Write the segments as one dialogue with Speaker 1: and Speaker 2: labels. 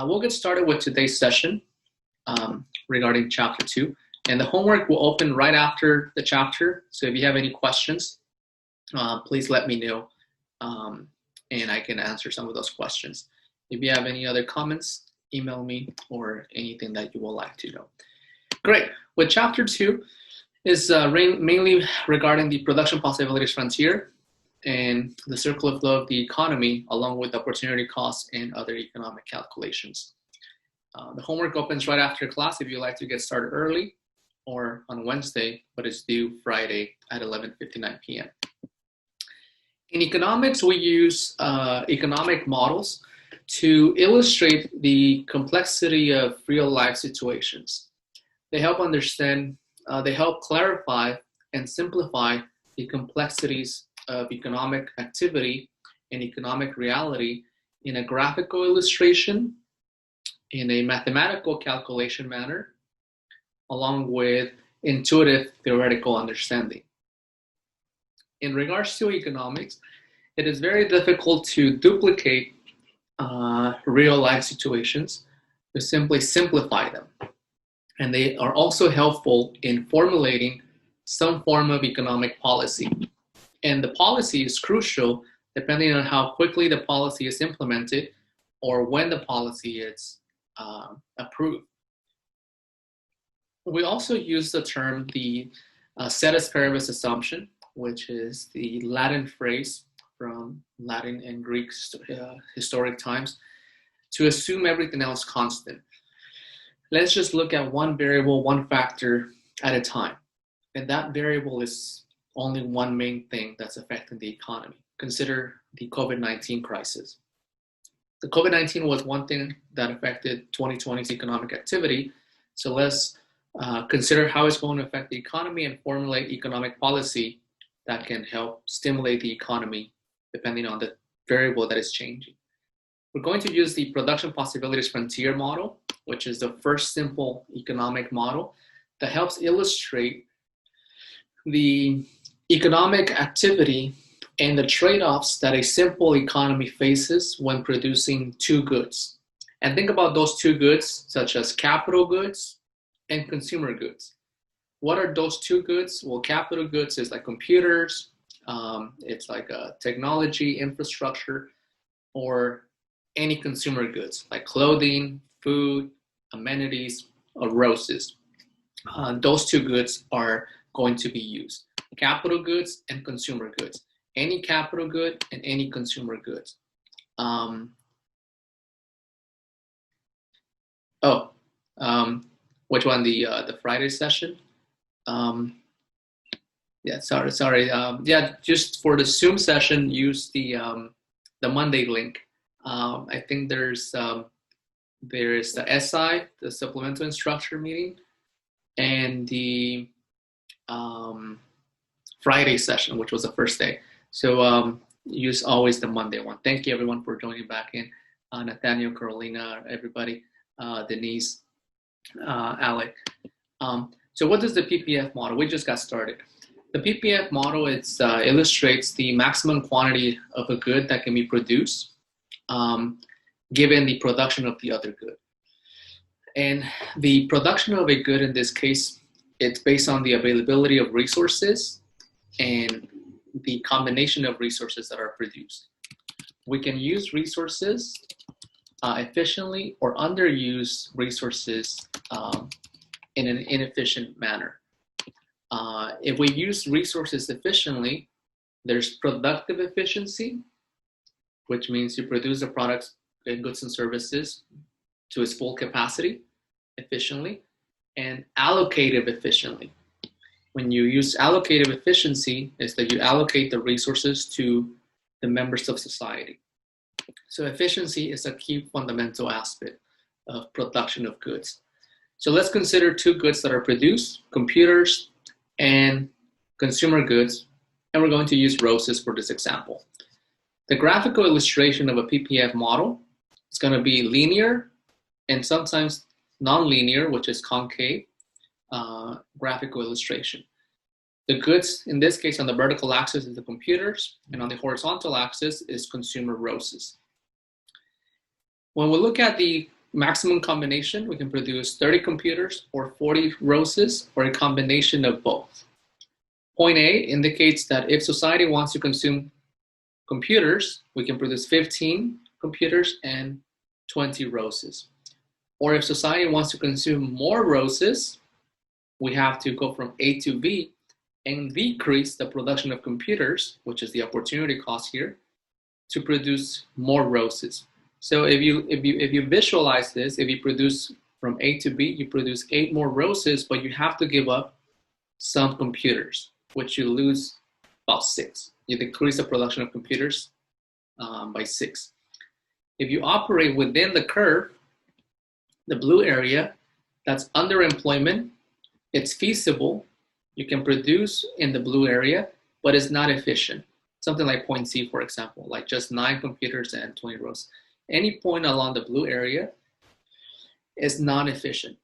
Speaker 1: We'll get started with today's session regarding chapter 2. And the homework will open right after the chapter. So if you have any questions, please let me know and I can answer some of those questions. If you have any other comments, email me or anything that you would like to know. Great. With chapter 2 is mainly regarding the production possibilities frontier and the circular flow of the economy, along with opportunity costs and other economic calculations. The homework opens right after class if you'd like to get started early, or on Wednesday, but it's due Friday at 11:59 p.m. In economics, we use economic models to illustrate the complexity of real-life situations. They help understand, they help clarify and simplify the complexities of economic activity and economic reality in a graphical illustration, in a mathematical calculation manner, along with intuitive theoretical understanding. In regards to economics, it is very difficult to duplicate real-life situations, to simply simplify them. And they are also helpful in formulating some form of economic policy. And the policy is crucial depending on how quickly the policy is implemented or when the policy is approved. We also use the term the ceteris paribus assumption, which is the Latin phrase from Latin and Greek historic times, to assume everything else constant. Let's just look at one variable, one factor at a time. And that variable is only one main thing that's affecting the economy. Consider the COVID-19 crisis. The COVID-19 was one thing that affected 2020's economic activity. So let's consider how it's going to affect the economy and formulate economic policy that can help stimulate the economy depending on the variable that is changing. We're going to use the production possibilities frontier model, which is the first simple economic model that helps illustrate the economic activity and the trade-offs that a simple economy faces when producing two goods. And think about those two goods, such as capital goods and consumer goods. What are those two goods? Well, capital goods is like computers, it's like a technology, infrastructure, or any consumer goods like clothing, food, amenities, or roses. Those two goods are going to be used. Capital goods and consumer goods. Any capital good and any consumer goods. Which one? The Friday session? Yeah, sorry. Yeah, just for the Zoom session, use the Monday link. I think there's the SI, the supplemental instructor meeting, and the Friday session, which was the first day. So use always the Monday one. Thank you everyone for joining back in. Nathaniel, Carolina, everybody, Denise, Alec. So what is the PPF model? We just got started. The PPF model illustrates the maximum quantity of a good that can be produced given the production of the other good. And the production of a good in this case, it's based on the availability of resources and the combination of resources that are produced. We can use resources efficiently or underuse resources in an inefficient manner. If we use resources efficiently, there's productive efficiency, which means you produce the products and goods and services to its full capacity efficiently, and allocative efficiently. When you use allocative efficiency, is that you allocate the resources to the members of society. So efficiency is a key fundamental aspect of production of goods. So let's consider two goods that are produced, computers and consumer goods, and we're going to use roses for this example. The graphical illustration of a PPF model is going to be linear and sometimes non-linear, which is concave graphical illustration. The goods, in this case, on the vertical axis is the computers, and on the horizontal axis is consumer roses. When we look at the maximum combination, we can produce 30 computers or 40 ROSEs or a combination of both. Point A indicates that if society wants to consume computers, we can produce 15 computers and 20 ROSEs. Or if society wants to consume more ROSEs, we have to go from A to B and decrease the production of computers, which is the opportunity cost here, to produce more ROSEs. So if you visualize this, if you produce from A to B, you produce 8 more ROSEs, but you have to give up some computers, which you lose about 6. You decrease the production of computers by 6. If you operate within the curve, the blue area, that's underemployment, it's feasible, you can produce in the blue area, but it's not efficient. Something like point C, for example, like just 9 computers and 20 rows. Any point along the blue area is non-efficient.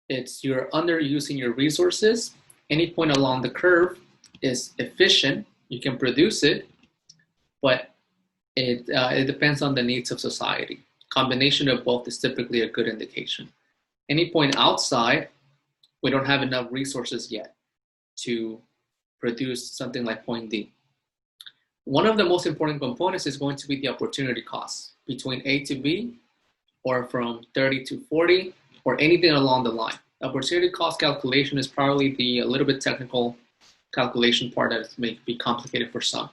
Speaker 1: You're underusing your resources. Any point along the curve is efficient. You can produce it, but it depends on the needs of society. Combination of both is typically a good indication. Any point outside, we don't have enough resources yet to produce something like point D. One of the most important components is going to be the opportunity cost between A to B, or from 30 to 40, or anything along the line. Opportunity cost calculation is probably the a little bit technical calculation part that may be complicated for some.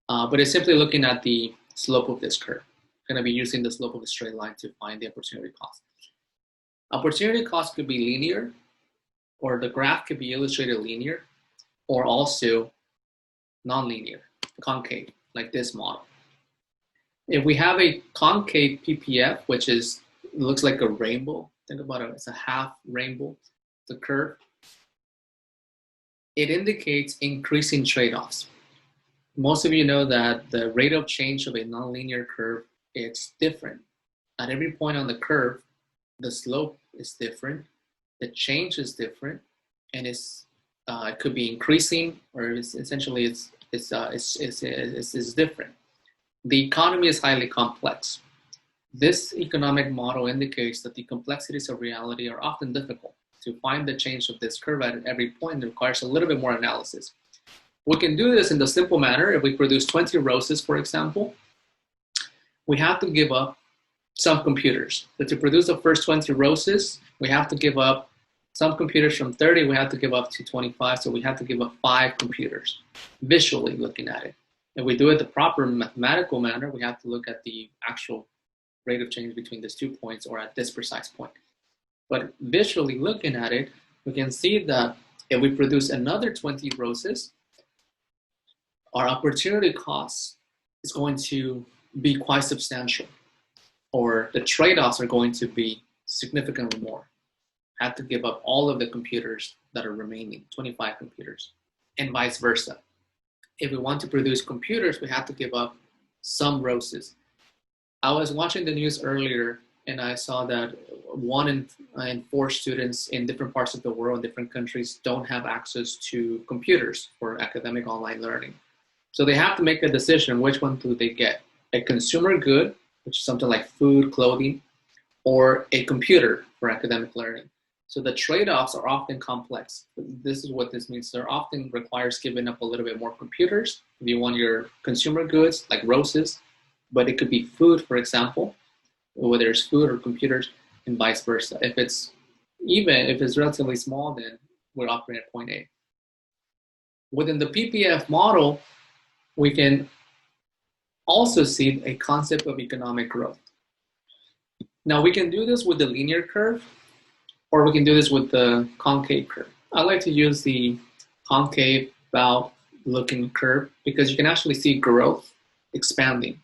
Speaker 1: But it's simply looking at the slope of this curve. Going to be using the slope of a straight line to find the opportunity cost. Opportunity cost could be linear, or the graph could be illustrated linear, or also nonlinear, concave, like this model. If we have a concave PPF, which looks like a rainbow, think about it, it's a half rainbow, the curve, it indicates increasing trade-offs. Most of you know that the rate of change of a nonlinear curve, it's different. At every point on the curve, the slope is different, the change is different, and it could be increasing, or essentially it's different. The economy is highly complex. This economic model indicates that the complexities of reality are often difficult. To find the change of this curve at every point requires a little bit more analysis. We can do this in the simple manner. If we produce 20 ROSEs, for example, we have to give up some computers. So to produce the first 20 ROSEs, we have to give up some computers. From 30, we have to give up to 25, so we have to give up 5 computers, visually looking at it. If we do it the proper mathematical manner, we have to look at the actual rate of change between these 2 points, or at this precise point. But visually looking at it, we can see that if we produce another 20 ROSEs, our opportunity cost is going to be quite substantial, or the trade-offs are going to be significantly more. Have to give up all of the computers that are remaining, 25 computers, and vice versa. If we want to produce computers, we have to give up some ROSEs. I was watching the news earlier, and I saw that 1 in 4 students in different parts of the world, in different countries, don't have access to computers for academic online learning. So they have to make a decision, which one do they get? A consumer good, which is something like food, clothing, or a computer for academic learning. So the trade-offs are often complex. This is what this means. There often requires giving up a little bit more computers if you want your consumer goods, like ROSEs, but it could be food, for example, whether it's food or computers, and vice versa. If it's relatively small, then we're operating at point A. Within the PPF model, we can also see a concept of economic growth. Now we can do this with the linear curve, or we can do this with the concave curve. I like to use the concave bow-looking curve because you can actually see growth expanding.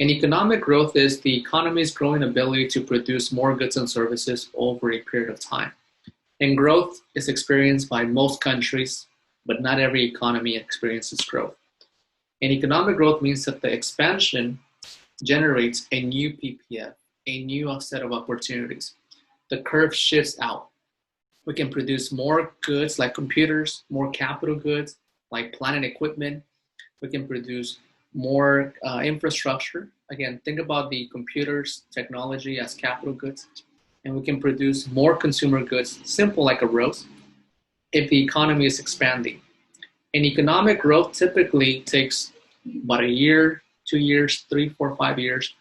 Speaker 1: And economic growth is the economy's growing ability to produce more goods and services over a period of time. And growth is experienced by most countries, but not every economy experiences growth. And economic growth means that the expansion generates a new PPF, a new set of opportunities. The curve shifts out. We can produce more goods like computers, more capital goods like plant and equipment. We can produce more infrastructure. Again, think about the computers, technology as capital goods, and we can produce more consumer goods, simple like a rose, if the economy is expanding. And economic growth typically takes about a year, 2 years, 3, 4, 5 years,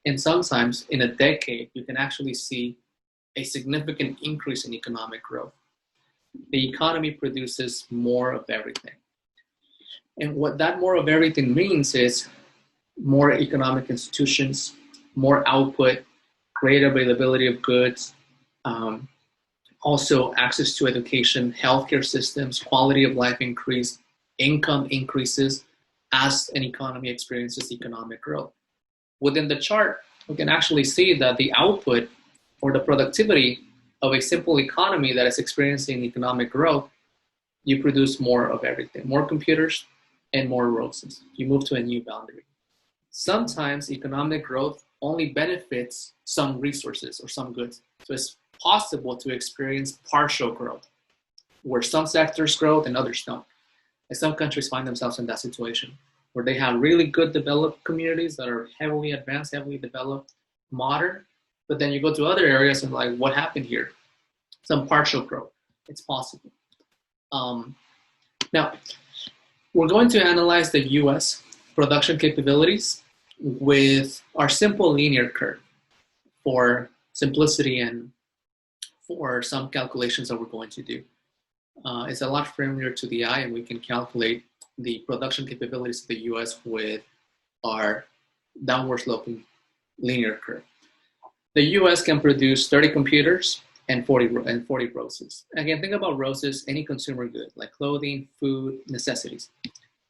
Speaker 1: and sometimes in a decade, you can actually see a significant increase in economic growth. The economy produces more of everything. And what that more of everything means is more economic institutions, more output, greater availability of goods, also access to education, healthcare systems, quality of life increase, income increases as an economy experiences economic growth. Within the chart, we can actually see that the output or the productivity of a simple economy that is experiencing economic growth, you produce more of everything, more computers and more roses. You move to a new boundary. Sometimes economic growth only benefits some resources or some goods. So it's possible to experience partial growth, where some sectors grow and others don't. And some countries find themselves in that situation, where they have really good developed communities that are heavily advanced, heavily developed, modern, but then you go to other areas and like, what happened here? Some partial growth. It's possible. Now, we're going to analyze the US production capabilities with our simple linear curve for simplicity and for some calculations that we're going to do. It's a lot friendlier to the eye, and we can calculate the production capabilities of the US with our downward sloping linear curve. The US can produce 30 computers and 40 roses. Again, think about roses, any consumer good, like clothing, food, necessities.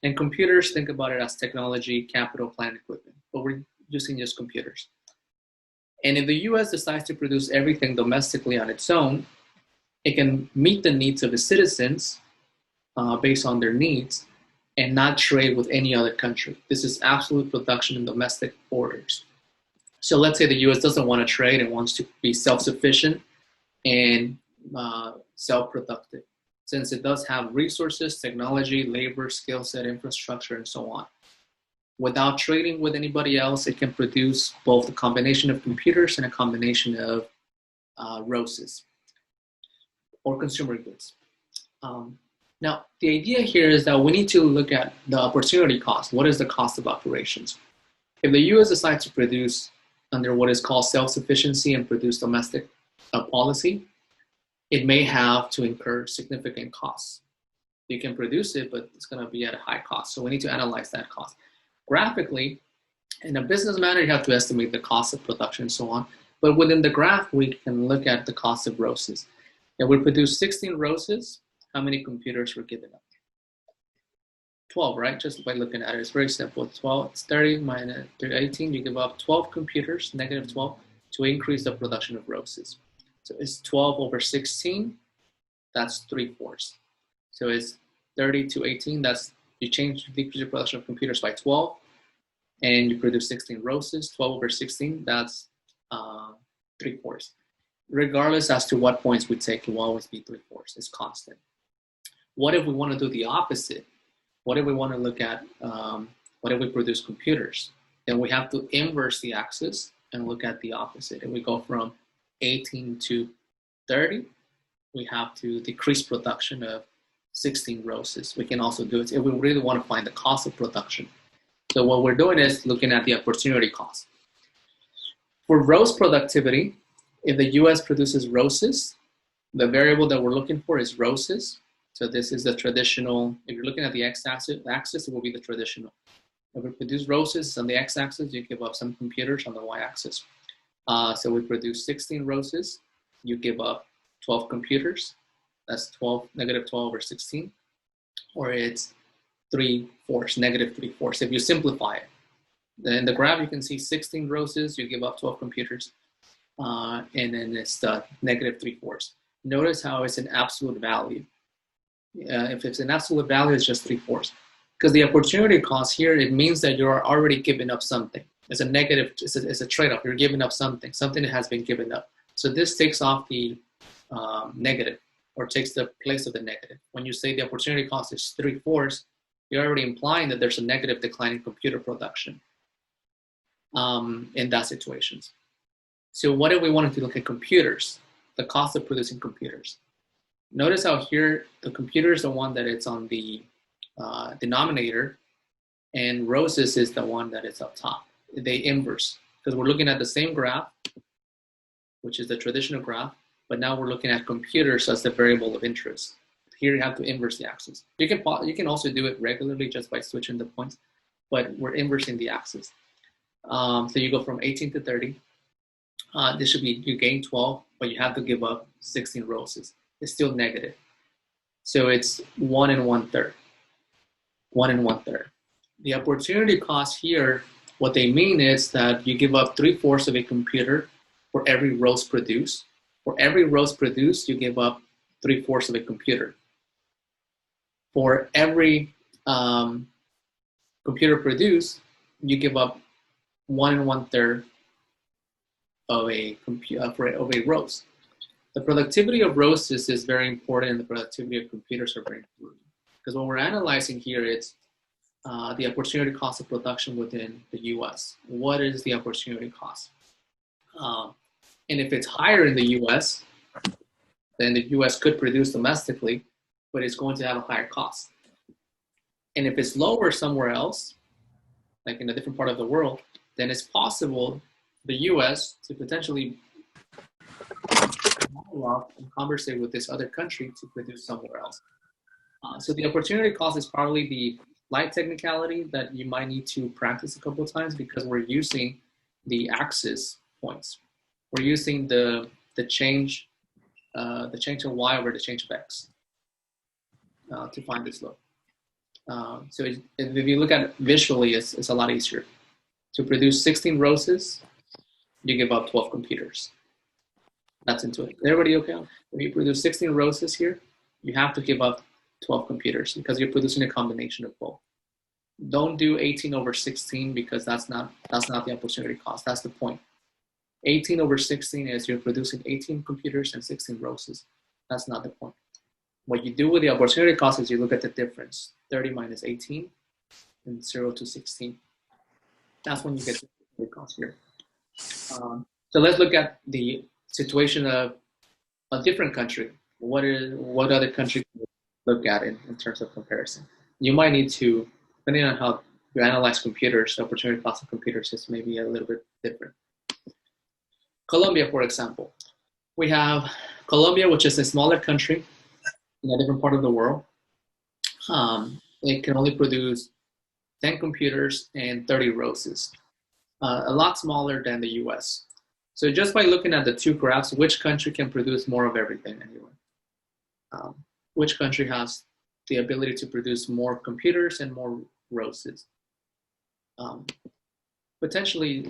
Speaker 1: And computers, think about it as technology, capital, plant, equipment, but we're using just computers. And if the US decides to produce everything domestically on its own, it can meet the needs of its citizens based on their needs and not trade with any other country. This is absolute production in domestic borders. So let's say the US doesn't want to trade and wants to be self-sufficient and self-productive, since it does have resources, technology, labor, skill set, infrastructure, and so on. Without trading with anybody else, it can produce both a combination of computers and a combination of roses or consumer goods. Now, the idea here is that we need to look at the opportunity cost. What is the cost of operations? If the US decides to produce under what is called self-sufficiency and produce domestic policy, it may have to incur significant costs. You can produce it, but it's going to be at a high cost. So we need to analyze that cost. Graphically, in a business manner, you have to estimate the cost of production and so on. But within the graph, we can look at the cost of roses. If we produce 16 roses, how many computers were given up? 12, right? Just by looking at it, it's very simple. 12, it's 30 minus 18, you give up 12 computers, negative 12, to increase the production of roses. So it's 12 over 16, that's 3/4. So it's 30 to 18, that's, you decrease your production of computers by 12, and you produce 16 roses. 12 over 16, that's 3/4. Regardless as to what points we take, it will always be 3/4. It's constant. What if we want to do the opposite? What if we want to look at, what if we produce computers? Then we have to inverse the axis and look at the opposite. If we go from 18 to 30, we have to decrease production of 16 roses. We can also do it if we really want to find the cost of production. So what we're doing is looking at the opportunity cost. For rose productivity, if the US produces roses, the variable that we're looking for is roses. So this is the traditional, if you're looking at the x-axis, it will be the traditional. If we produce roses on the x-axis, you give up some computers on the y-axis. So we produce 16 roses, you give up 12 computers. That's 12, negative 12 over 16, or it's 3/4, negative 3/4. If you simplify it, then in the graph you can see 16 roses, you give up 12 computers, and then it's the negative 3/4. Notice how it's an absolute value. If it's an absolute value, it's just 3/4. Because the opportunity cost here, it means that you're already giving up something. It's a negative, it's a trade-off. You're giving up something that has been given up. So this takes off the negative, or takes the place of the negative. When you say the opportunity cost is 3/4, you're already implying that there's a negative decline in computer production in that situations. So what if we wanted to look at computers, the cost of producing computers? Notice how here the computer is the one that it's on the denominator, and ROSIS is the one that is up top. They inverse, because we're looking at the same graph, which is the traditional graph, but now we're looking at computers as the variable of interest. Here you have to inverse the axis. You can also do it regularly just by switching the points, but we're inversing the axis. So you go from 18 to 30. This should be, you gain 12, but you have to give up 16 ROSIS. It's still negative. So it's 1 1/3. 1 1/3. The opportunity cost here, what they mean is that you give up 3/4 of a computer for every ROS produced. For every ROS produced, you give up 3/4 of a computer. For every computer produced, you give up 1 1/3 of a ROS. The productivity of ROSIS is very important, and the productivity of computers are very important. Because what we're analyzing here is the opportunity cost of production within the US. What is the opportunity cost? And if it's higher in the US, then the US could produce domestically, but it's going to have a higher cost. And if it's lower somewhere else, like in a different part of the world, then it's possible the US to potentially and conversate with this other country to produce somewhere else. So the opportunity cost is probably the light technicality that you might need to practice a couple of times, because we're using the axis points. We're using the change of y over the change of x to find this look. So if you look at it visually, it's a lot easier. To produce 16 ROSIS, you give up 12 computers. That's intuitive. Everybody okay? When you produce 16 ROSIS here, you have to give up 12 computers because you're producing a combination of both. Don't do 18 over 16 because that's not the opportunity cost. That's the point. 18 over 16 is you're producing 18 computers and 16 ROSIS. That's not the point. What you do with the opportunity cost is you look at the difference, 30 minus 18 and 0 to 16. That's when you get the opportunity cost here. So let's look at the situation of a different country. What other country can we look at in terms of comparison? You might need to, depending on how you analyze computers, the opportunity cost of computers is maybe a little bit different. Colombia, for example. We have Colombia, which is a smaller country in a different part of the world. It can only produce 10 computers and 30 ROSIS, a lot smaller than the US. So just by looking at the two graphs, which country can produce more of everything anyway? Which country has the ability to produce more computers and more ROSIS? Potentially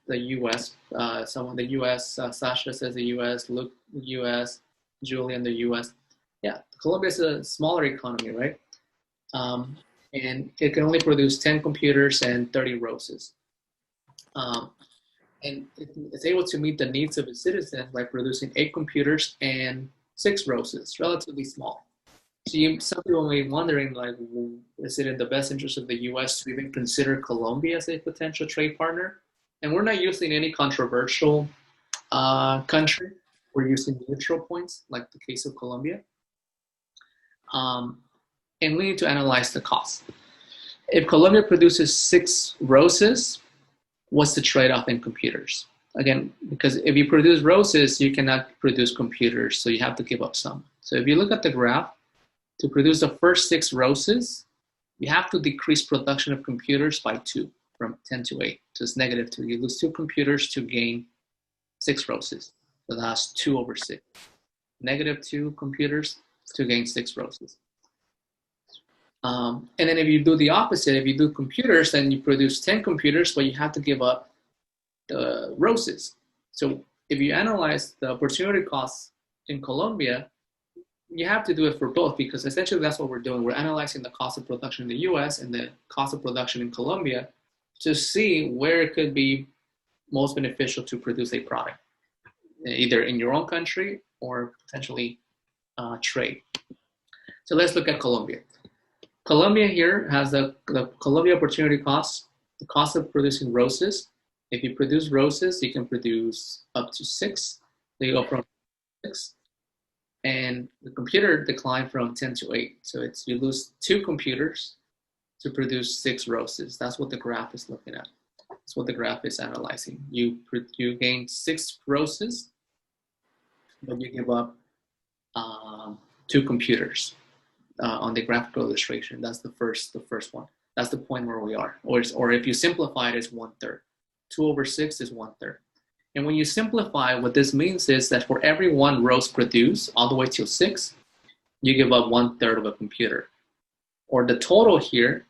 Speaker 1: the US, the US, Sasha says the US, Luke, the US, Julian, the US. Yeah, Colombia is a smaller economy, right? And it can only produce 10 computers and 30 ROSIS. And it's able to meet the needs of its citizens by producing 8 computers and 6 ROSIS, relatively small. So some people may be wondering, like, is it in the best interest of the US to even consider Colombia as a potential trade partner? And we're not using any controversial country. We're using neutral points, like the case of Colombia. And we need to analyze the cost. If Colombia produces 6 ROSIS, what's the trade-off in computers? Again, because if you produce ROSIS, you cannot produce computers, so you have to give up some. So if you look at the graph, to produce the first 6 ROSIS, you have to decrease production of computers by 2, from 10 to 8. So it's -2. You lose 2 computers to gain 6 ROSIS. So that's 2 over 6. -2 computers to gain 6 ROSIS. And then if you do the opposite, if you do computers, then you produce 10 computers, but you have to give up the ROSIS. So if you analyze the opportunity costs in Colombia, you have to do it for both, because essentially that's what we're doing. We're analyzing the cost of production in the US and the cost of production in Colombia to see where it could be most beneficial to produce a product, either in your own country or potentially trade. So let's look at Colombia. Colombia here has the Colombia opportunity cost, the cost of producing roses. If you produce roses, you can produce up to 6. They go from 6, and the computer declined from 10 to 8. So it's you lose 2 computers to produce 6 roses. That's what the graph is looking at. That's what the graph is analyzing. You gain 6 roses, but you give up 2 computers on the graphical illustration. That's the first one. That's the point where we are. Or if you simplify it, it's 1/3. 2/6 is 1/3. And when you simplify, what this means is that for every 1 rose produced, all the way till 6, you give up 1/3 of a computer. Or the total here,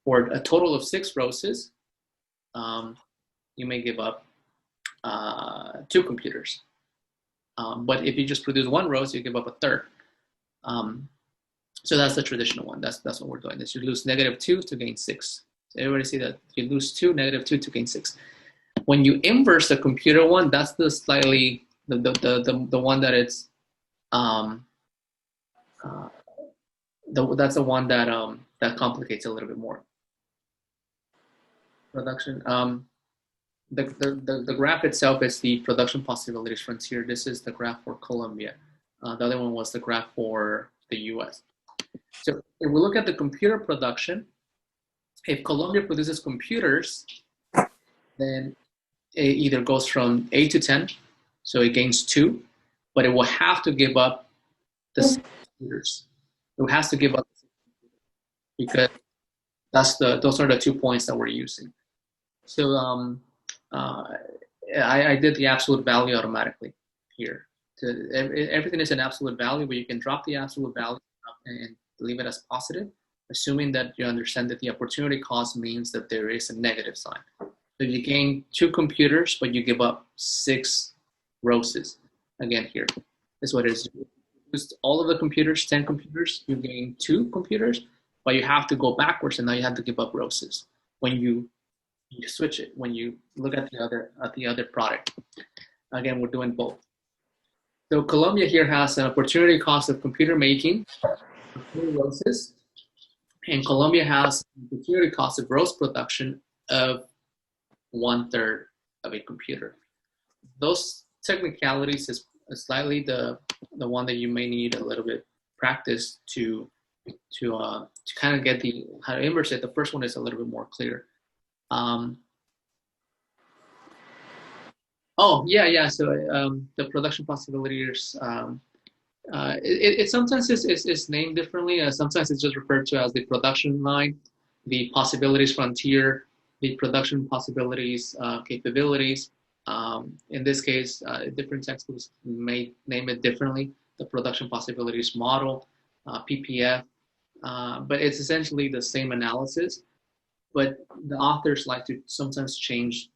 Speaker 1: for a total of 6 roses, you may give up 2 computers. But if you just produce 1 rose, you give up 1/3. So that's the traditional one. That's what we're doing. Is you lose -2 to gain 6. So everybody see that you lose 2, -2 to gain 6. When you inverse the computer one, that's the slightly the one that it's that's the one that that complicates a little bit more. Production. The graph itself is the production possibilities frontier. This is the graph for Colombia. The other one was the graph for the U.S. So if we look at the computer production, if Colombia produces computers, then it either goes from 8 to 10, so it gains 2, but it will have to give up the 6 computers. It has to give up because those are the 2 points that we're using. So I did the absolute value automatically here. Everything is an absolute value, but you can drop the absolute value and leave it as positive, assuming that you understand that the opportunity cost means that there is a negative sign. So you gain 2 computers, but you give up 6 roses. Again, here is what it is. Just all of the computers, 10 computers, you gain 2 computers, but you have to go backwards, and now you have to give up roses when you switch it. When you look at the other product, again, we're doing both. So Colombia here has an opportunity cost of computer making, roses, and Colombia has an opportunity cost of rose production of 1/3 of a computer. Those technicalities is slightly the one that you may need a little bit practice to kind of get how to inverse it. The first one is a little bit more clear. Oh yeah. So the production possibilities. It sometimes is named differently. Sometimes it's just referred to as the production line, the possibilities frontier, the production possibilities capabilities. In this case, different textbooks may name it differently. The production possibilities model, PPF, but it's essentially the same analysis. But the authors like to sometimes change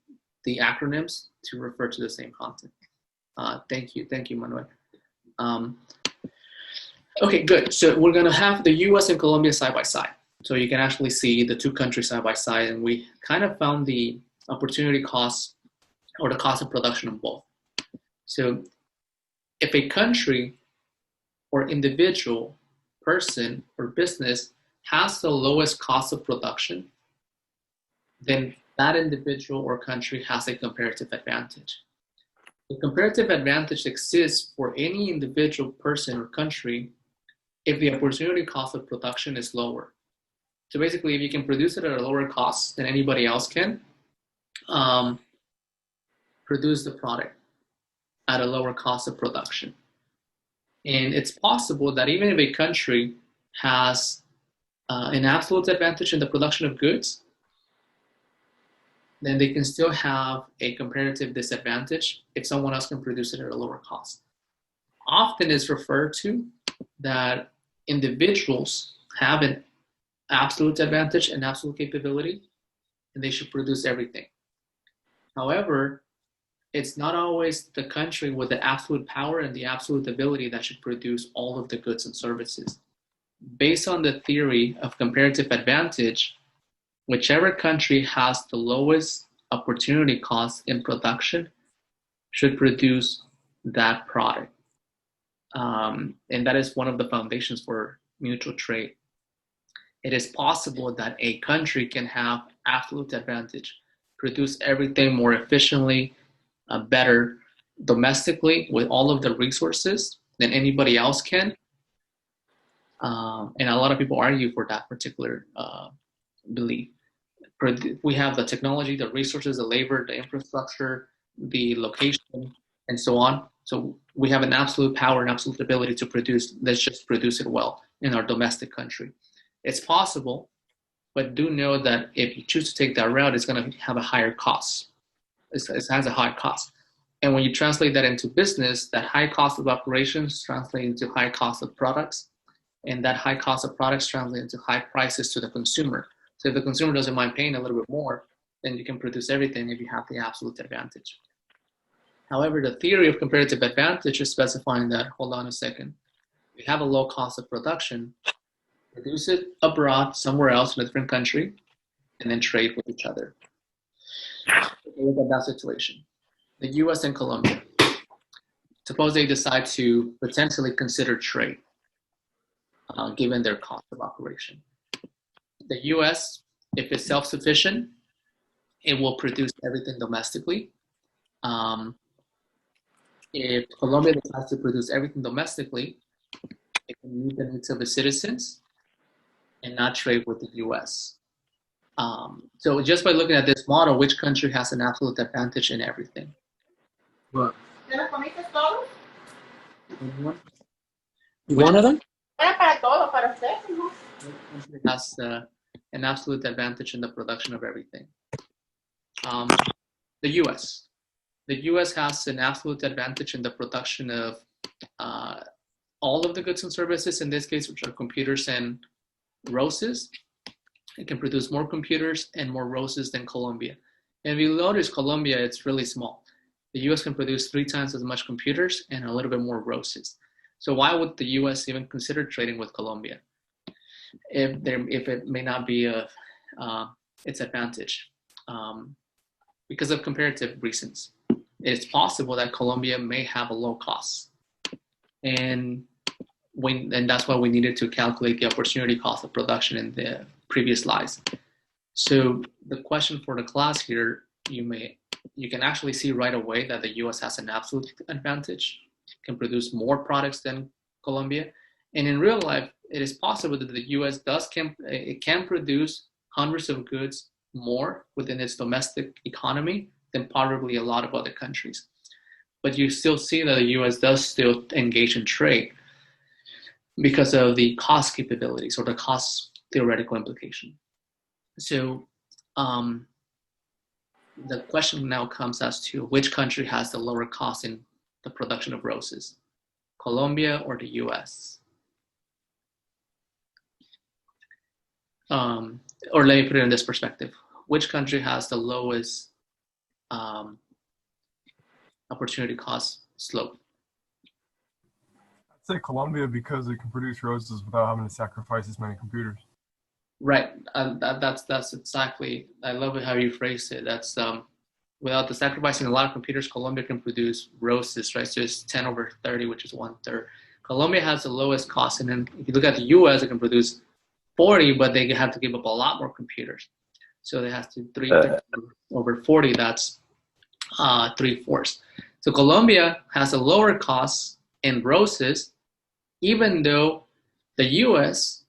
Speaker 1: the acronyms to refer to the same content. Thank you, Manuel. Okay, good. So we're going to have the US and Colombia side by side. So you can actually see the 2 countries side by side, and we kind of found the opportunity cost or the cost of production of both. So if a country or individual, person, or business has the lowest cost of production, then that individual or country has a comparative advantage. The comparative advantage exists for any individual person or country if the opportunity cost of production is lower. So basically, if you can produce it at a lower cost than anybody else can, produce the product at a lower cost of production. And it's possible that even if a country has an absolute advantage in the production of goods, then they can still have a comparative disadvantage if someone else can produce it at a lower cost. Often it's referred to that individuals have an absolute advantage and absolute capability, and they should produce everything. However, it's not always the country with the absolute power and the absolute ability that should produce all of the goods and services. Based on the theory of comparative advantage, whichever country has the lowest opportunity cost in production should produce that product. And that is one of the foundations for mutual trade. it is possible that a country can have absolute advantage, produce everything more efficiently, better domestically with all of the resources than anybody else can. And a lot of people argue for that particular belief. We have the technology, the resources, the labor, the infrastructure, the location, and so on. So we have an absolute power and absolute ability to produce. Let's just produce it well in our domestic country. It's possible, but do know that if you choose to take that route, it's going to have a higher cost. It has a high cost. And when you translate that into business, that high cost of operations translates into high cost of products, and that high cost of products translates into high prices to the consumer. So if the consumer doesn't mind paying a little bit more, then you can produce everything if you have the absolute advantage. However, the theory of comparative advantage is specifying that, hold on a second, we have a low cost of production, produce it abroad, somewhere else in a different country, and then trade with each other. Look at that situation. The US and Colombia. Suppose they decide to potentially consider trade, given their cost of operation. The US, if it's self-sufficient, it will produce everything domestically. If Colombia decides to produce everything domestically, it can meet the needs of its citizens and not trade with the US. So just by looking at this model, which country has an absolute advantage in everything?
Speaker 2: What?
Speaker 1: One of them?
Speaker 3: Para todo, para usted, ¿no?
Speaker 1: Which country has an absolute advantage in the production of everything? The US. The US has an absolute advantage in the production of all of the goods and services, in this case, which are computers and roses. It can produce more computers and more roses than Colombia. And if you notice, Colombia, it's really small. The US can produce 3 times as much computers and a little bit more roses. So why would the US even consider trading with Colombia if it may not be its advantage? Because of comparative reasons. It's possible that Colombia may have a low cost. And that's why we needed to calculate the opportunity cost of production in the previous slides. So the question for the class here, you can actually see right away that the US has an absolute advantage, can produce more products than Colombia. And in real life, it is possible that the US can produce hundreds of goods more within its domestic economy than probably a lot of other countries. But you still see that the US does still engage in trade because of the cost capabilities or the cost theoretical implication. So the question now comes as to which country has the lower cost in the production of roses, Colombia or the US? Or let me put it in this perspective. Which country has the lowest opportunity cost slope?
Speaker 2: I'd say Colombia because it can produce roses without having to sacrifice as many computers.
Speaker 1: Right. That's exactly. I love it how you phrased it. That's without the sacrificing a lot of computers, Colombia can produce roses, right? So it's 10 over 30, which is 1/3. Colombia has the lowest cost, and then if you look at the US, it can produce 40, but they have to give up a lot more computers. So they have to 3 over 40. That's 3/4. So Colombia has a lower cost in roses, even though the US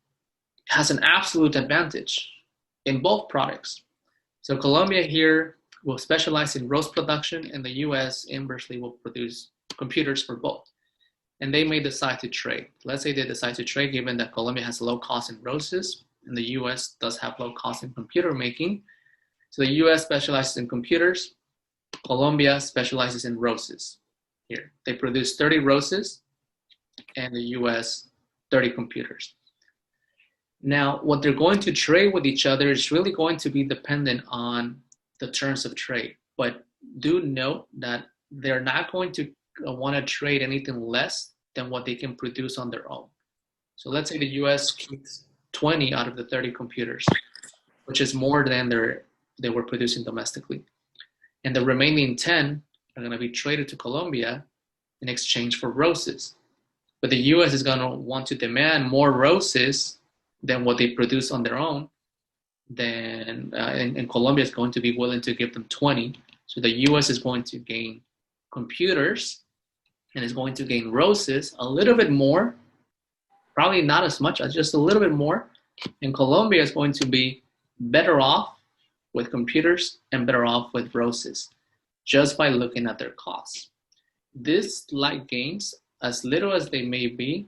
Speaker 1: has an absolute advantage in both products. So Colombia here will specialize in rose production, and the US inversely will produce computers for both. And they may decide to trade. Let's say they decide to trade, given that Colombia has low cost in roses and the US does have low cost in computer making. So the US specializes in computers, Colombia specializes in roses. Here, they produce 30 roses and the US 30 computers. Now, what they're going to trade with each other is really going to be dependent on the terms of trade. But do note that they're not going to want to trade anything less than what they can produce on their own. So let's say the US keeps 20 out of the 30 computers, which is more than they were producing domestically. And the remaining 10 are going to be traded to Colombia in exchange for roses. But the US is going to want to demand more roses than what they produce on their own, then and Colombia is going to be willing to give them 20. So the US is going to gain computers and is going to gain roses a little bit more, probably not as much, just a little bit more. And Colombia is going to be better off with computers and better off with roses just by looking at their costs. These slight gains, as little as they may be,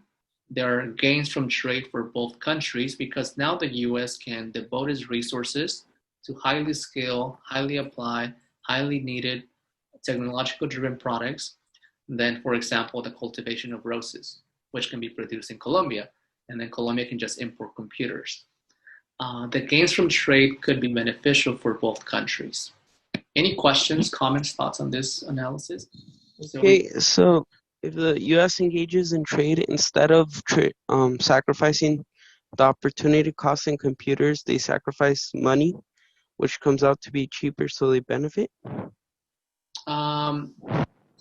Speaker 1: there are gains from trade for both countries because now the US can devote its resources to highly skilled, highly applied, highly needed, technological driven products than, for example, the cultivation of roses, which can be produced in Colombia. And then Colombia can just import computers. The gains from trade could be beneficial for both countries. Any questions, comments, thoughts on this analysis?
Speaker 4: Okay, so if the U.S. engages in trade, instead of sacrificing the opportunity cost in computers, they sacrifice money, which comes out to be cheaper, so they benefit.
Speaker 1: Can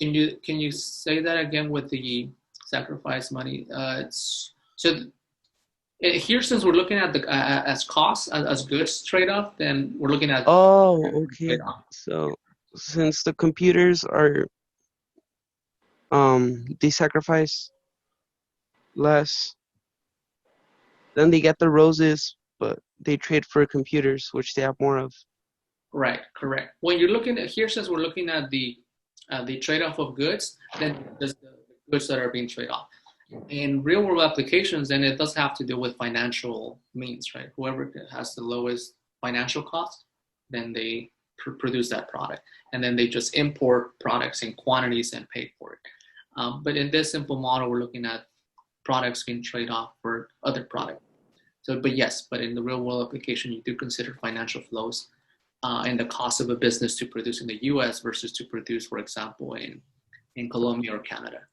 Speaker 1: you say that again with the sacrifice money? Here, since we're looking at the as costs as goods trade-off, then we're looking at
Speaker 4: okay.
Speaker 1: trade-off.
Speaker 4: So since the computers are they sacrifice less, then they get the roses, but they trade for computers, which they have more of.
Speaker 1: Right, correct. When you're looking at here, since we're looking at the trade-off of goods, then there's the goods that are being traded off. In real-world applications, then it does have to do with financial means, right? Whoever has the lowest financial cost, then they produce that product, and then they just import products in quantities and pay for it. But in this simple model, we're looking at products being traded off for other products. So, but in the real-world application, you do consider financial flows and the cost of a business to produce in the U.S. versus to produce, for example, in Colombia or Canada.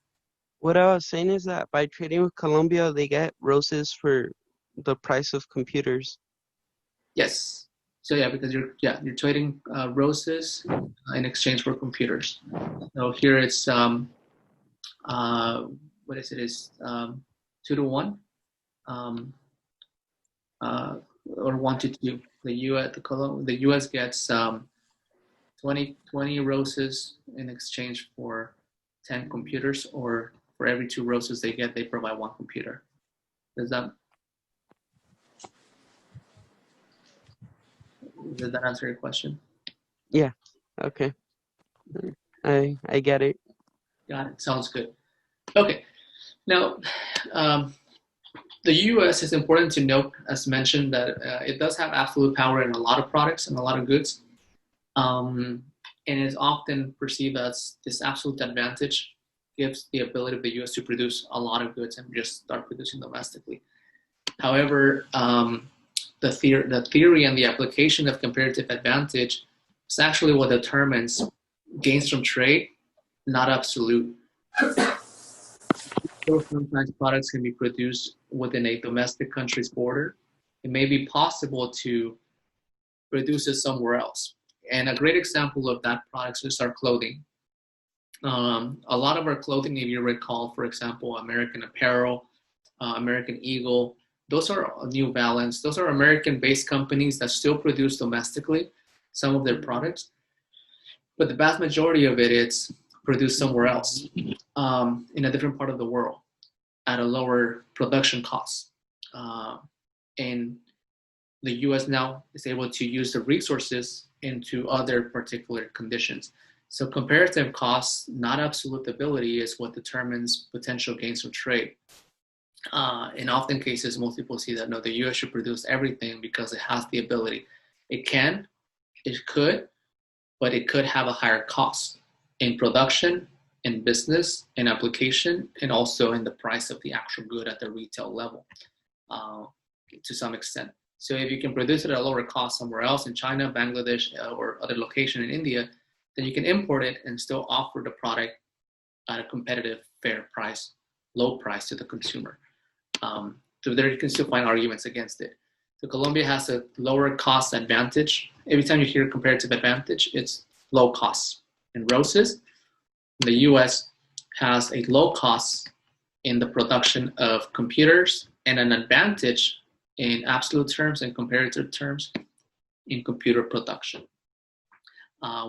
Speaker 4: What I was saying is that by trading with Colombia, they get roses for the price of computers.
Speaker 1: Yes. So yeah, because you're trading roses in exchange for computers. So here it's what is it? It's 2 to 1, or 1 to 2. The U.S. gets 20 roses in exchange for 10 computers, or for every 2 roses they get, they provide 1 computer. Did that answer your question?
Speaker 4: Yeah. Okay. I get it.
Speaker 1: Got it. Sounds good. Okay. Now, the U.S. is important to note, as mentioned, that it does have absolute power in a lot of products and a lot of goods, and is often perceived as this absolute advantage gives the ability of the U.S. to produce a lot of goods and just start producing domestically. However, the theory and the application of comparative advantage is actually what determines gains from trade, not absolute. Sometimes products can be produced within a domestic country's border. It may be possible to produce it somewhere else. And a great example of that product is our clothing. A lot of our clothing, if you recall, for example, American Apparel, American Eagle, those are New Balance. Those are American-based companies that still produce domestically some of their products. But the vast majority of it is produced somewhere else in a different part of the world at a lower production cost. And the U.S. now is able to use the resources into other particular conditions. So comparative costs, not absolute ability, is what determines potential gains of trade. In often cases, most people see that, no, the U.S. should produce everything because it has the ability. It can, it could, but it could have a higher cost in production, in business, in application, and also in the price of the actual good at the retail level to some extent. So if you can produce it at a lower cost somewhere else in China, Bangladesh, or other location in India, then you can import it and still offer the product at a competitive, fair price, low price to the consumer. So there you can still find arguments against it. So Colombia has a lower cost advantage. Every time you hear comparative advantage, it's low cost. In roses, the US has a low cost in the production of computers and an advantage in absolute terms and comparative terms in computer production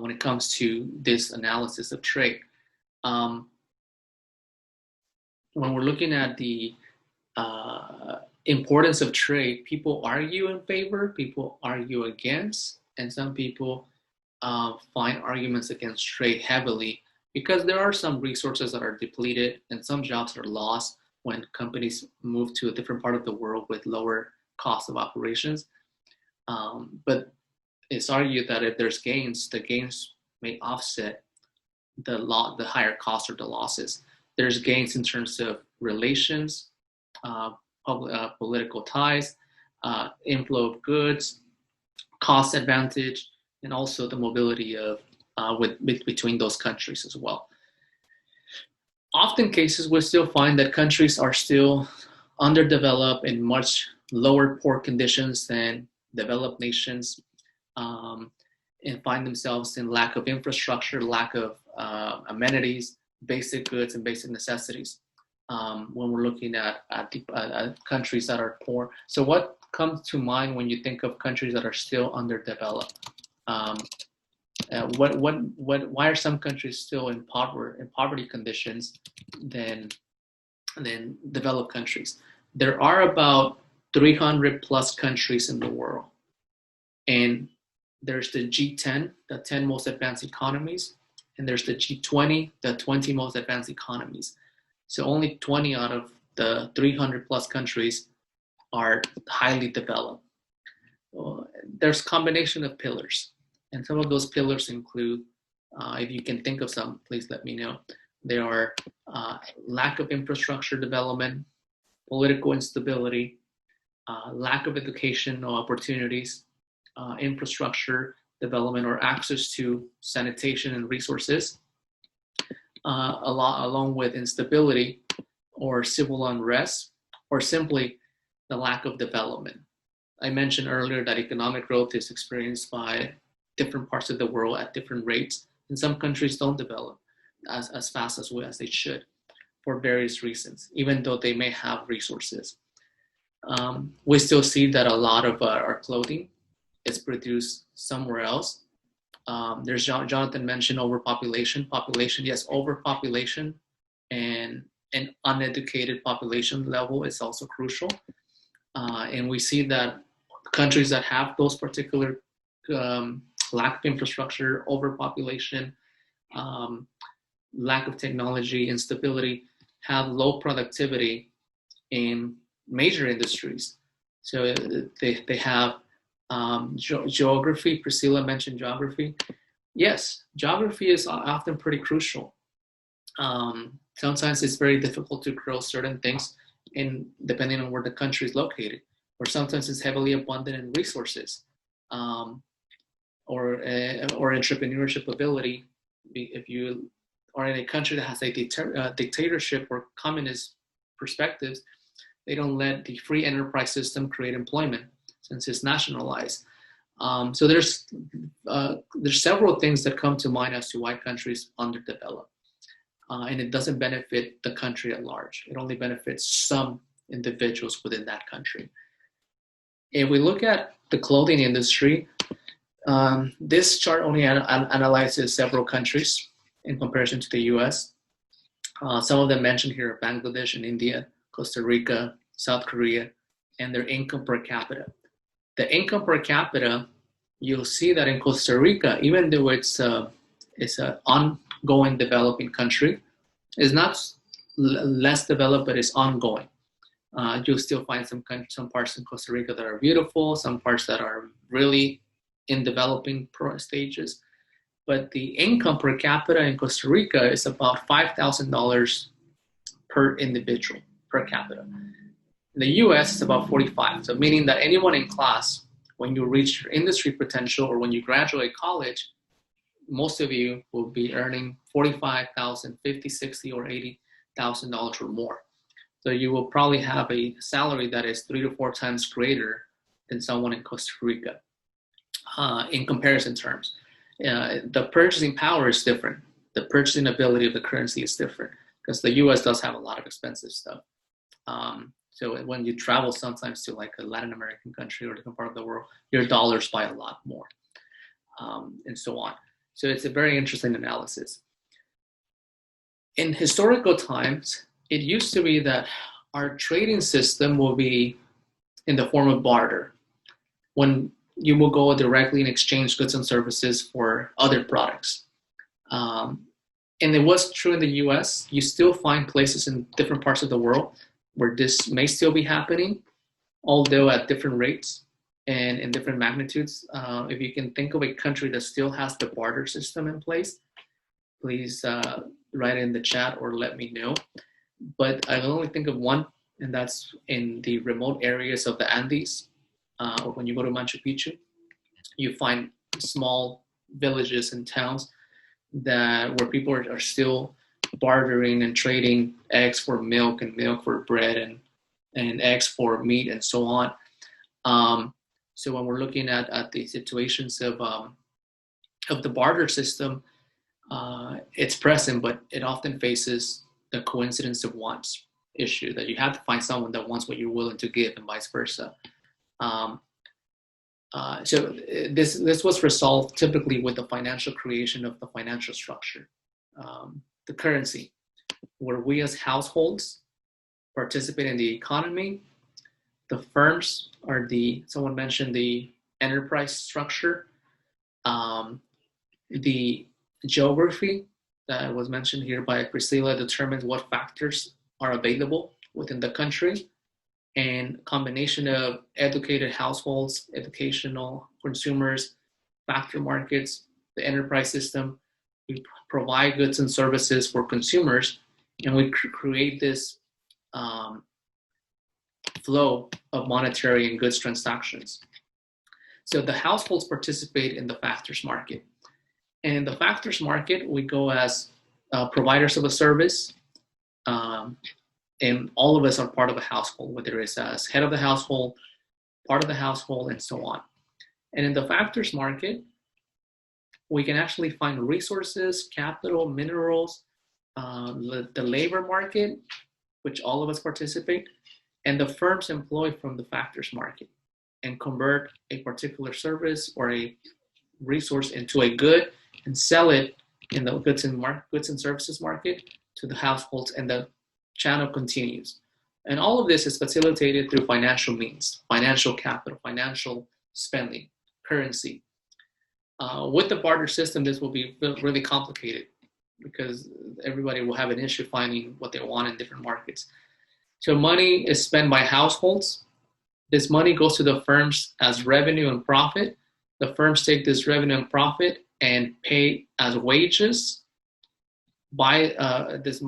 Speaker 1: when it comes to this analysis of trade. When we're looking at the importance of trade, people argue in favor, people argue against, and some people find arguments against trade heavily because there are some resources that are depleted and some jobs are lost when companies move to a different part of the world with lower cost of operations. But it's argued that if there's gains, the gains may offset the higher costs or the losses. There's gains in terms of relations, political ties, inflow of goods, cost advantage, and also the mobility of between those countries as well. Often cases we still find that countries are still underdeveloped in much lower poor conditions than developed nations, and find themselves in lack of infrastructure, lack of amenities, basic goods, and basic necessities when we're looking at countries that are poor. So what comes to mind when you think of countries that are still underdeveloped? Why are some countries still in poverty conditions than developed countries? There are about 300 plus countries in the world, and there's the G10, the 10 most advanced economies, and there's the G20, the 20 most advanced economies. So only 20 out of the 300 plus countries are highly developed. There's a combination of pillars, and some of those pillars include, if you can think of some, please let me know. There are lack of infrastructure development, political instability, lack of educational opportunities, infrastructure development or access to sanitation and resources, along with instability or civil unrest, or simply the lack of development. I mentioned earlier that economic growth is experienced by different parts of the world at different rates, and some countries don't develop as fast as they should for various reasons, even though they may have resources. We still see that a lot of our clothing is produced somewhere else. There's Jonathan mentioned overpopulation. Yes, overpopulation and an uneducated population level is also crucial. And we see that countries that have those particular lack of infrastructure, overpopulation, lack of technology, instability, have low productivity in major industries. So they have geography. Priscilla mentioned geography. Yes, geography is often pretty crucial. Sometimes it's very difficult to grow certain things depending on where the country is located, or sometimes it's heavily abundant in resources or entrepreneurship ability. If you are in a country that has a dictatorship or communist perspectives, they don't let the free enterprise system create employment since it's nationalized. So there's several things that come to mind as to why countries underdevelop. And it doesn't benefit the country at large. It only benefits some individuals within that country. If we look at the clothing industry, this chart only analyzes several countries in comparison to the US. Some of them mentioned here are Bangladesh and India, Costa Rica, South Korea, and their income per capita. The income per capita, you'll see that in Costa Rica, even though it's an ongoing developing country, is not less developed, but it's ongoing. You'll still find some parts in Costa Rica that are beautiful, some parts that are really in developing stages. But the income per capita in Costa Rica is about $5,000 per individual per capita. In the US, it's about 45. So meaning that anyone in class, when you reach your industry potential or when you graduate college, most of you will be earning $45,000, $50,000, $60,000, or $80,000 or more. So you will probably have a salary that is 3 to 4 times greater than someone in Costa Rica in comparison terms. The purchasing power is different. The purchasing ability of the currency is different because the US does have a lot of expensive stuff. So when you travel sometimes to like a Latin American country or different part of the world, your dollars buy a lot more, and so on. So it's a very interesting analysis. In historical times, it used to be that our trading system will be in the form of barter, when you will go directly and exchange goods and services for other products. And it was true in the US. You still find places in different parts of the world where this may still be happening, although at different rates and in different magnitudes. If you can think of a country that still has the barter system in place, please write in the chat or let me know. But I only think of one, and that's in the remote areas of the Andes. When you go to Machu Picchu, you find small villages and towns where people are still bartering and trading eggs for milk and milk for bread and eggs for meat and so on. So when we're looking at the situations of the barter system, it's present, but it often faces the coincidence of wants issue, that you have to find someone that wants what you're willing to give and vice versa. So this was resolved typically with the financial creation of the financial structure, the currency, where we as households participate in the economy. The firms are someone mentioned the enterprise structure. The geography that was mentioned here by Priscilla determines what factors are available within the country, and combination of educated households, educational consumers, factor markets, the enterprise system. We provide goods and services for consumers, and we create this flow of monetary and goods transactions. So the households participate in the factors market. And in the factors market, we go as providers of a service, and all of us are part of a household, whether it's as head of the household, part of the household, and so on. And in the factors market, we can actually find resources, capital, minerals, the labor market, which all of us participate, and the firms employed from the factors market, and convert a particular service or a resource into a good and sell it in the goods and services market to the households, and the channel continues. And all of this is facilitated through financial means, financial capital, financial spending, currency. With the barter system, this will be really complicated because everybody will have an issue finding what they want in different markets. So money is spent by households. This money goes to the firms as revenue and profit. The firms take this revenue and profit and pay as wages. This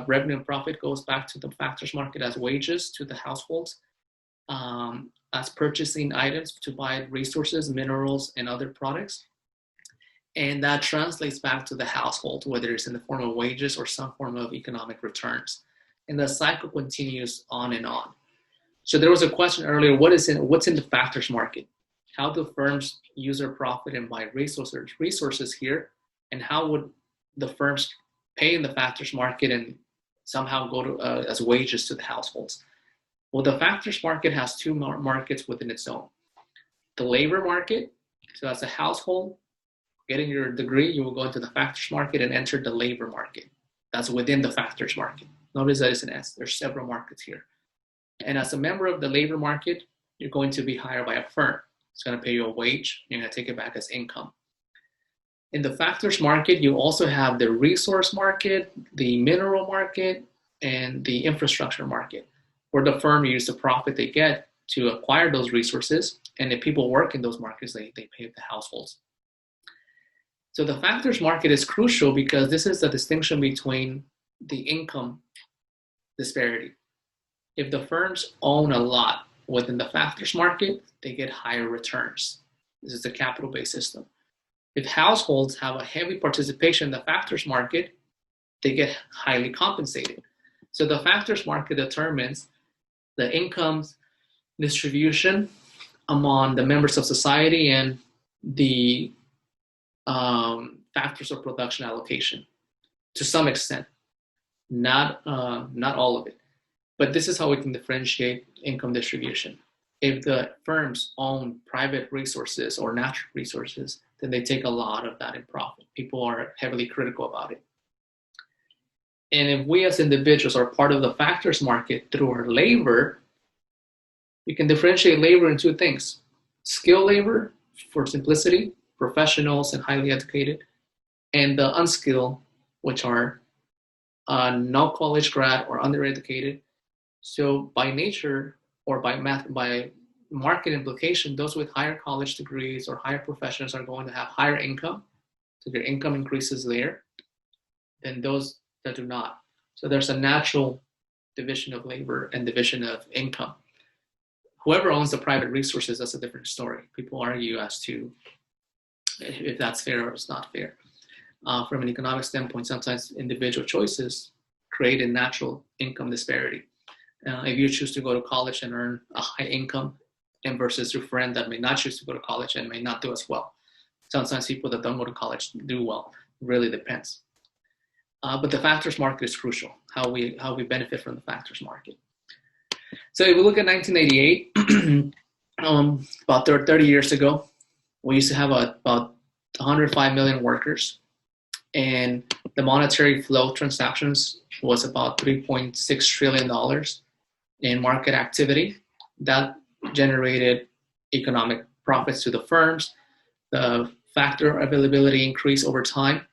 Speaker 1: revenue and profit goes back to the factors market as wages to the households, as purchasing items to buy resources, minerals, and other products. And that translates back to the household, whether it's in the form of wages or some form of economic returns. And the cycle continues on and on. So there was a question earlier, what's in the factors market? How do firms use their profit and buy resources here? And how would the firms pay in the factors market and somehow go to as wages to the households? Well, the factors market has two markets within its own. The labor market, so as a household, getting your degree, you will go into the factors market and enter the labor market. That's within the factors market. Notice that it's an S. There's several markets here. And as a member of the labor market, you're going to be hired by a firm. It's going to pay you a wage. You're going to take it back as income. In the factors market, you also have the resource market, the mineral market, and the infrastructure market, where the firm uses the profit they get to acquire those resources. And if people work in those markets, they pay the households. So the factors market is crucial because this is the distinction between the income disparity. If the firms own a lot within the factors market, they get higher returns. This is a capital-based system. If households have a heavy participation in the factors market, they get highly compensated. So the factors market determines the incomes distribution among the members of society and the factors of production allocation to some extent, not all of it. But this is how we can differentiate income distribution. If the firms own private resources or natural resources, then they take a lot of that in profit. People are heavily critical about it. And if we as individuals are part of the factors market through our labor, we can differentiate labor in two things: skilled labor, for simplicity, professionals and highly educated, and the unskilled, which are no college grad or undereducated. So by nature or by market implication, those with higher college degrees or higher professions are going to have higher income. So their income increases there than those that do not. So there's a natural division of labor and division of income. Whoever owns the private resources, that's a different story. People argue as to if that's fair or it's not fair. From an economic standpoint, sometimes individual choices create a natural income disparity. If you choose to go to college and earn a high income, and versus your friend that may not choose to go to college and may not do as well. Sometimes people that don't go to college do well. It really depends. But the factors market is crucial. How we benefit from the factors market. So if we look at 1988, about 30 years ago, we used to have about 105 million workers, and the monetary flow transactions was about $3.6 trillion in market activity. That generated economic profits to the firms. The factor availability increased over time,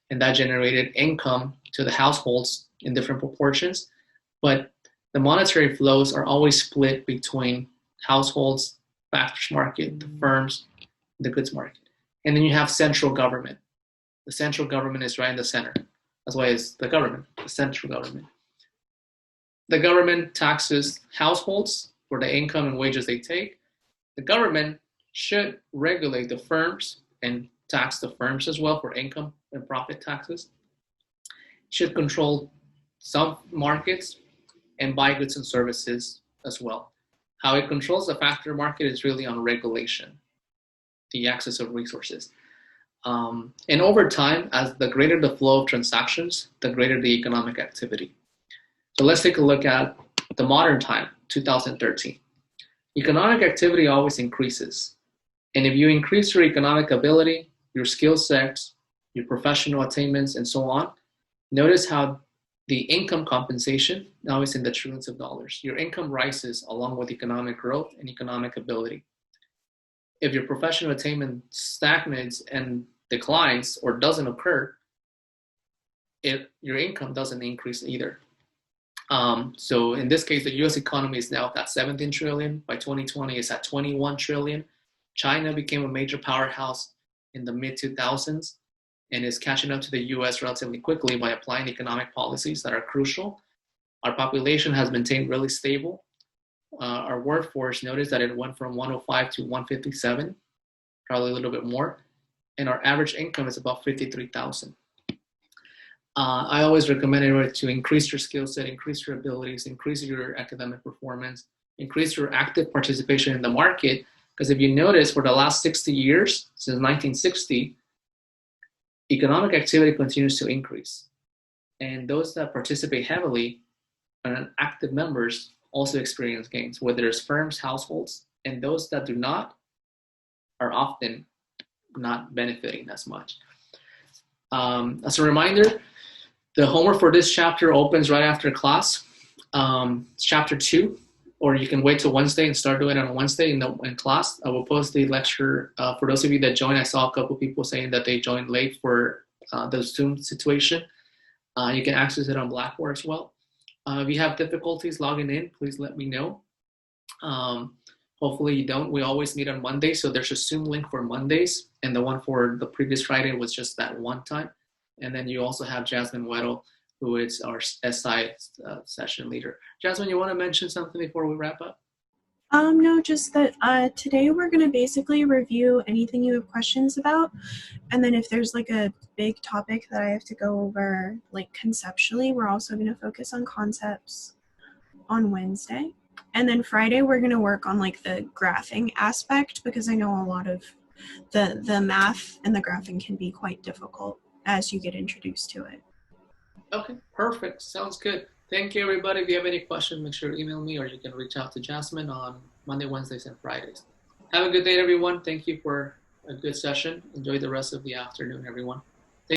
Speaker 1: and that generated income to the households in different proportions. But the monetary flows are always split between households, factors market, the firms, the goods market. And then you have central government. The central government is right in the center. That's why it's the government, the central government. The government taxes households for the income and wages they take. The government should regulate the firms and tax the firms as well for income and profit taxes. It should control some markets and buy goods and services as well. How it controls the factor market is really on regulation, the access of resources. And over time, as the greater the flow of transactions, the greater the economic activity. So let's take a look at the modern time, 2013. Economic activity always increases. And if you increase your economic ability, your skill sets, your professional attainments, and so on, notice how the income compensation now is in the trillions of dollars. Your income rises along with economic growth and economic ability. If your professional attainment stagnates and declines or doesn't occur, your income doesn't increase either. So in this case, the US economy is now at 17 trillion. By 2020, it's at 21 trillion. China became a major powerhouse in the mid-2000s and is catching up to the US relatively quickly by applying economic policies that are crucial. Our population has maintained really stable. Our workforce, notice that it went from 105 to 157, probably a little bit more. And our average income is about 53,000. I always recommend everybody to increase your skill set, increase your abilities, increase your academic performance, increase your active participation in the market. Because if you notice, for the last 60 years, since 1960, economic activity continues to increase. And those that participate heavily and active members also experience gains, whether it's firms, households, and those that do not are often not benefiting as much. As a reminder, the homework for this chapter opens right after class. It's chapter 2, or you can wait till Wednesday and start doing it on Wednesday in class. I will post the lecture. For those of you that joined, I saw a couple people saying that they joined late for the Zoom situation. You can access it on Blackboard as well. If you have difficulties logging in, please let me know. Hopefully you don't. We always meet on Mondays, so there's a Zoom link for Mondays, and the one for the previous Friday was just that one time. And then you also have Jasmine Weddle, who is our SI session leader. Jasmine, you want to mention something before we wrap up?
Speaker 5: No, just that today we're going to basically review anything you have questions about. And then if there's like a big topic that I have to go over, like conceptually, we're also going to focus on concepts on Wednesday. And then Friday, we're going to work on like the graphing aspect, because I know a lot of the math and the graphing can be quite difficult as you get introduced to it.
Speaker 1: Okay, perfect. Sounds good. Thank you, everybody. If you have any questions, make sure to email me or you can reach out to Jasmine on Monday, Wednesdays, and Fridays. Have a good day, everyone. Thank you for a good session. Enjoy the rest of the afternoon, everyone.